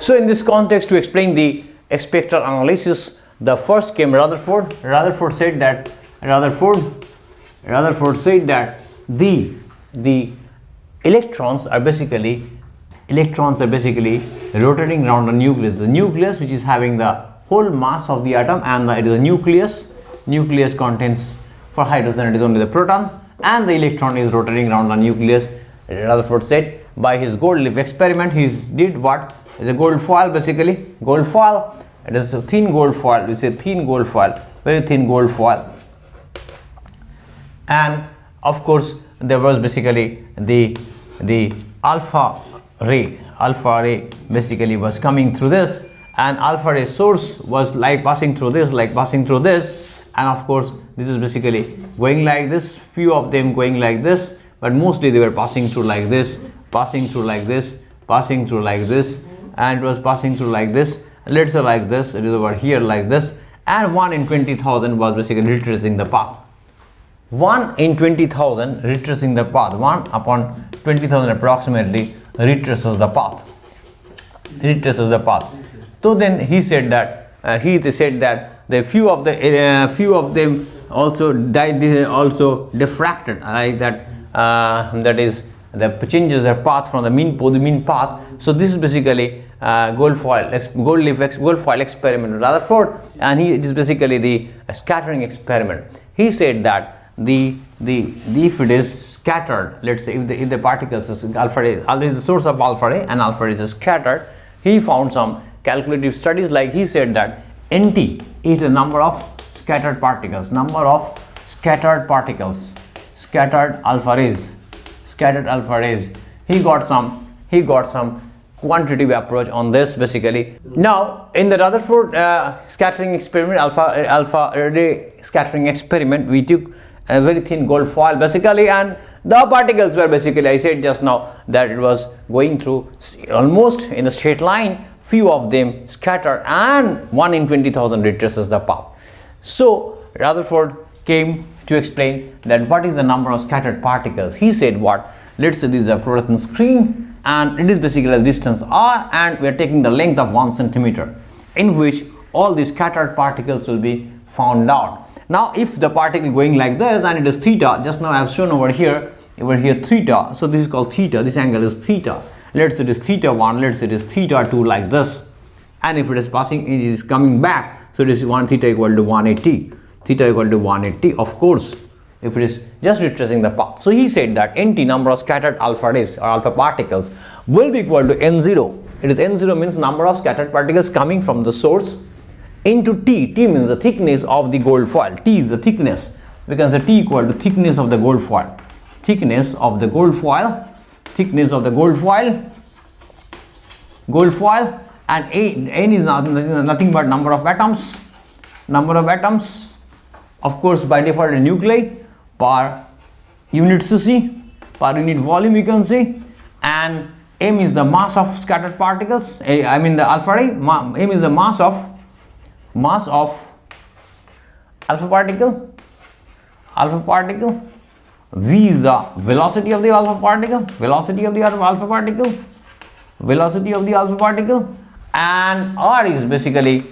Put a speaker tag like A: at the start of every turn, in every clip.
A: So in this context, to explain the spectral analysis, the first came Rutherford. Rutherford said that the electrons are basically rotating around the nucleus. The nucleus, which is having the whole mass of the atom, and it is a nucleus. Nucleus contains, for hydrogen it is only the proton, and the electron is rotating around the nucleus. Rutherford said by his gold leaf experiment, he did what is a gold foil, basically gold foil. It is a thin gold foil. We say thin gold foil, very thin gold foil. And of course there was basically the alpha ray basically was coming through this, and alpha ray source was like passing through this, and of course this is basically going like this, few of them going like this, but mostly they were passing through like this, passing through like this, and it was passing through like this, let's say like this, it is over here like this, and 1 in 20,000 was basically retracing the path. 1 in 20,000 retracing the path. 1 upon 20,000 approximately retraces the path. So then he said that the few of them also diffracted, like that. That is, the changes their path from the mean path. So this is basically gold foil experiment of Rutherford, and it is basically the scattering experiment. He said that if it is scattered, let's say if the particles is alpha ray, always the source of alpha ray, and alpha ray is scattered, he found some calculative studies, like he said that NT is the number of scattered particles, scattered alpha rays. He got some quantitative approach on this, basically. Now in the Rutherford scattering experiment, alpha ray scattering experiment, we took a very thin gold foil basically, and the particles were basically, I said just now that it was going through almost in a straight line, few of them scattered, and 1 in 20,000 retraces the path. So Rutherford came to explain that what is the number of scattered particles. He said what, let's say this is a fluorescent screen, and it is basically a distance r, and we are taking the length of 1 centimeter, in which all the scattered particles will be found out. Now if the particle going like this, and it is theta, just now I have shown over here theta, so this is called theta, this angle is theta. Let's say it is theta 1, let's say it is theta 2, like this, and if it is passing, it is coming back, so it is 1 theta equal to 180, of course, if it is just retracing the path. So he said that NT, number of scattered alpha rays or alpha particles, will be equal to N0. It is N0 means number of scattered particles coming from the source, into T. T means the thickness of the gold foil. T is the thickness. We can say T equal to thickness of the gold foil. And N is nothing but number of atoms. Of course, by default, a nuclei per unit cc, per unit volume, you can say. And M is the mass of scattered particles. I mean the alpha ray. M is the mass of alpha particle. V is the velocity of the alpha particle. And R is basically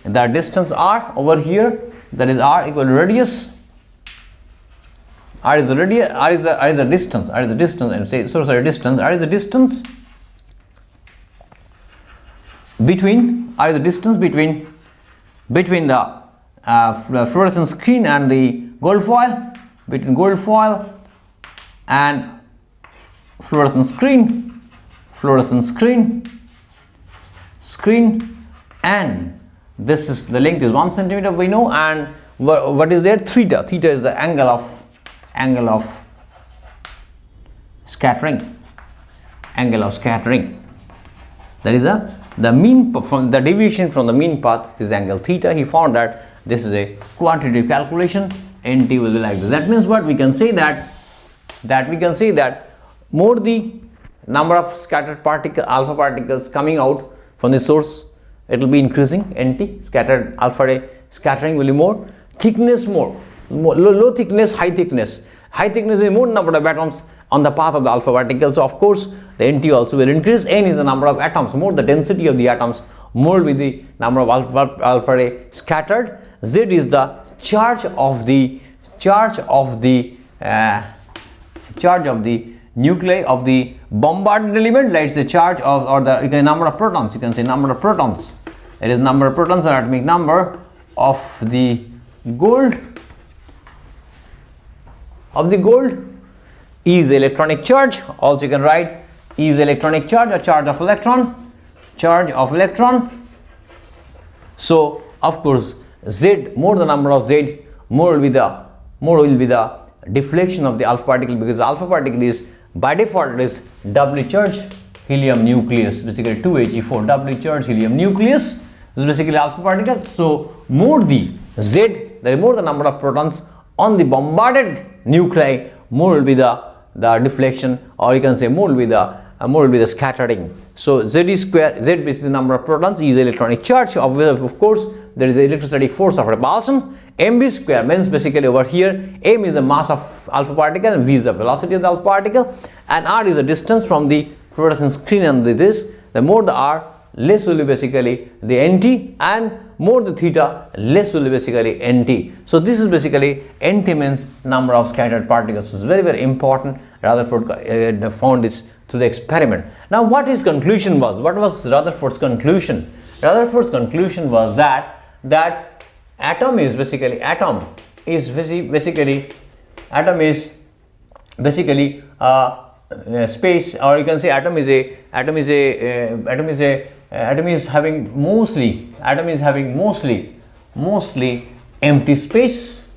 A: the distance r over here. That is r equal to radius. R is the distance, and say distance. R is the distance between the fluorescent screen and the gold foil, between gold foil and fluorescent screen, and this is the length is 1 centimeter, we know, and what is there? Theta is the angle of scattering. That is the mean from the deviation from the mean path is angle theta. He found that this is a quantitative calculation. NT will be like this. That means what we can say that more the number of scattered alpha particles coming out from the source, it will be increasing. NT, scattered alpha ray scattering will be more, thickness more, low thickness, high high thickness means more number of atoms on the path of the alpha particle. So of course the NT also will increase. N is the number of atoms, more the density of the atoms, more will be the number of alpha ray scattered. Z is the charge of the nuclei of the bombarded element. Let's say charge of, or the number of protons. You can say number of protons. It is number of protons, or atomic number of the gold. E is the electronic charge. Also you can write E is the electronic charge, or charge of electron. So of course Z, more the number of Z, more will be the deflection of the alpha particle, because the alpha particle is by default it is doubly charged helium nucleus, basically 2He4, doubly charged helium nucleus. This is basically alpha particle. So more the Z, the more the number of protons on the bombarded nuclei, more will be the deflection, or you can say more will be the scattering. So Z is square, Z is the number of protons, E is the electronic charge. Of course there is the electrostatic force of repulsion. mv square means basically over here m is the mass of alpha particle and v is the velocity of the alpha particle, and r is the distance from the fluorescent screen and this. The more the r, less will be basically the nt, and more the theta, less will be basically nt. So this is basically nt means number of scattered particles. So it's very, very important. Rutherford found this through the experiment. Now what his conclusion was? What was Rutherford's conclusion? Rutherford's conclusion was that atom is basically space, or you can say atom is having mostly empty space,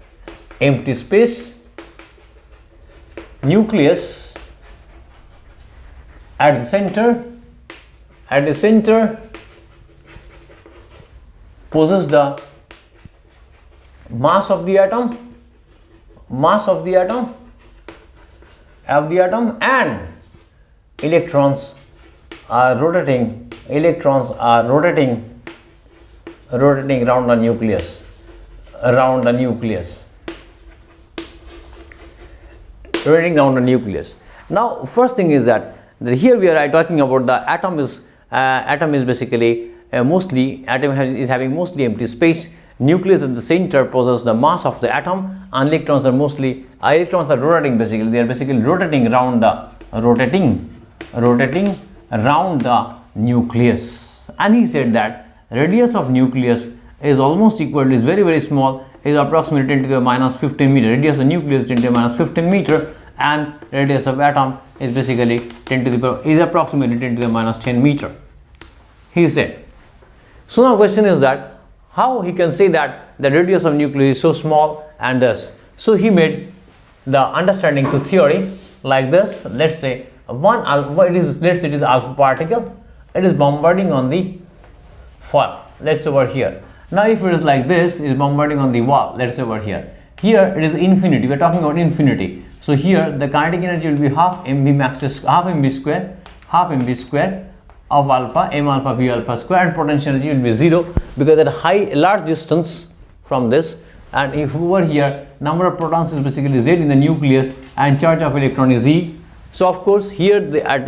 A: nucleus at the center possess the mass of the atom, and electrons are rotating around the nucleus, Now first thing is that here we are talking about the atom is basically is having mostly empty space. Nucleus at the center possesses the mass of the atom, and electrons are rotating, basically they are basically rotating around the nucleus. And he said that radius of nucleus is almost equal to, is very, very small, is approximately 10 to the minus 15 meter. Radius of nucleus is 10 to the minus 15 meter, and radius of atom is basically approximately 10 to the minus 10 meter, he said. So now question is that how he can say that the radius of nucleus is so small, and thus, so he made the understanding to theory like this. Let's say let's say it is alpha particle, it is bombarding on the wall, let's say over here. Now if it is like this, it is bombarding on the wall, let's say over here. Here it is infinity, we are talking about infinity. So here the kinetic energy will be half mv square of alpha, m alpha v alpha square, and potential energy will be 0, because at a large distance from this, and if over here number of protons is basically Z in the nucleus, and charge of electron is E. So of course here at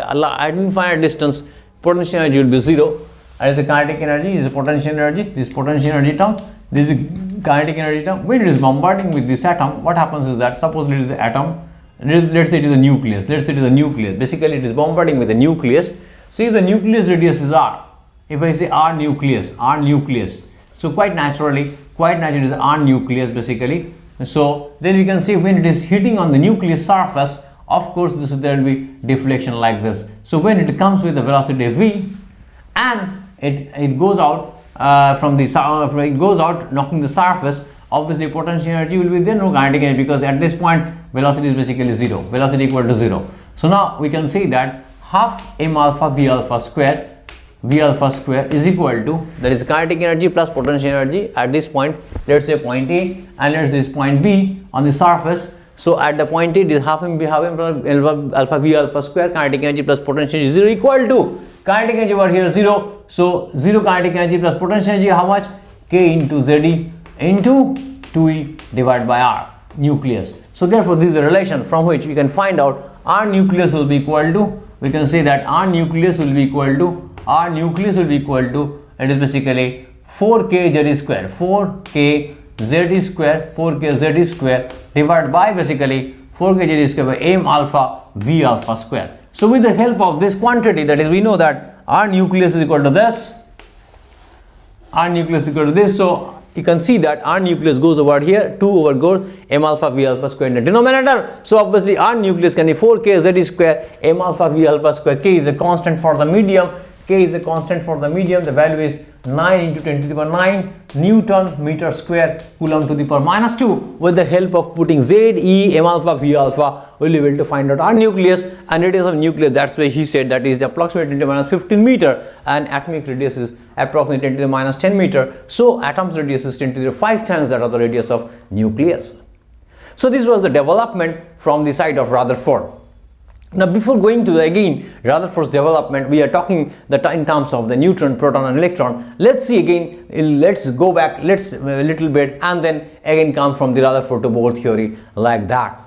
A: infinite distance potential energy will be 0, and the kinetic energy is the potential energy, this potential energy term, this is kinetic energy term. When it is bombarding with this atom, what happens is that, suppose it is the atom, let's say it is a nucleus, basically it is bombarding with the nucleus. See, the nucleus radius is r. If I say r nucleus, so quite naturally it is r nucleus basically. So then we can see when it is hitting on the nucleus surface, of course there will be deflection like this. So when it comes with the velocity v, and it goes out it goes out knocking the surface, obviously potential energy will be there, no kinetic energy, because at this point velocity is basically 0, velocity equal to 0. So now we can say that half m alpha v alpha square is equal to, that is kinetic energy plus potential energy at this point, let's say point A, and let's say this point B on the surface. So at the point A, it is half m alpha v alpha square, kinetic energy plus potential energy 0, equal to kinetic energy over here 0. So 0 kinetic energy plus potential energy, how much? K into ZE into 2E divided by R. nucleus. So therefore this is a relation from which we can find out R nucleus will be equal to, we can say that R nucleus will be equal to, it is basically 4k z square, 4k z square divided by basically 4k z square by m alpha v alpha square. So with the help of this quantity, that is, we know that R nucleus is equal to this, so you can see that R nucleus goes over here, 2 over goes m alpha v alpha square in the denominator. So obviously R nucleus can be 4k z square m alpha v alpha square. K is a constant for the medium. The value is 9 into 10 to the power 9 Newton meter square Coulomb to the power minus 2. With the help of putting Z, E, M alpha, V alpha, we'll be able to find out our nucleus and radius of nucleus. That's why he said that is approximately 10 to the minus 15 meter and atomic radius is approximately 10 to the minus 10 meter. So atom's radius is 10 to the 5 times that of the radius of nucleus. So this was the development from the side of Rutherford. Now before going to the again Rutherford's development, we are talking in terms of the neutron, proton and electron. Let's see again, let's go back, a little bit and then again come from the Rutherford to Bohr theory like that.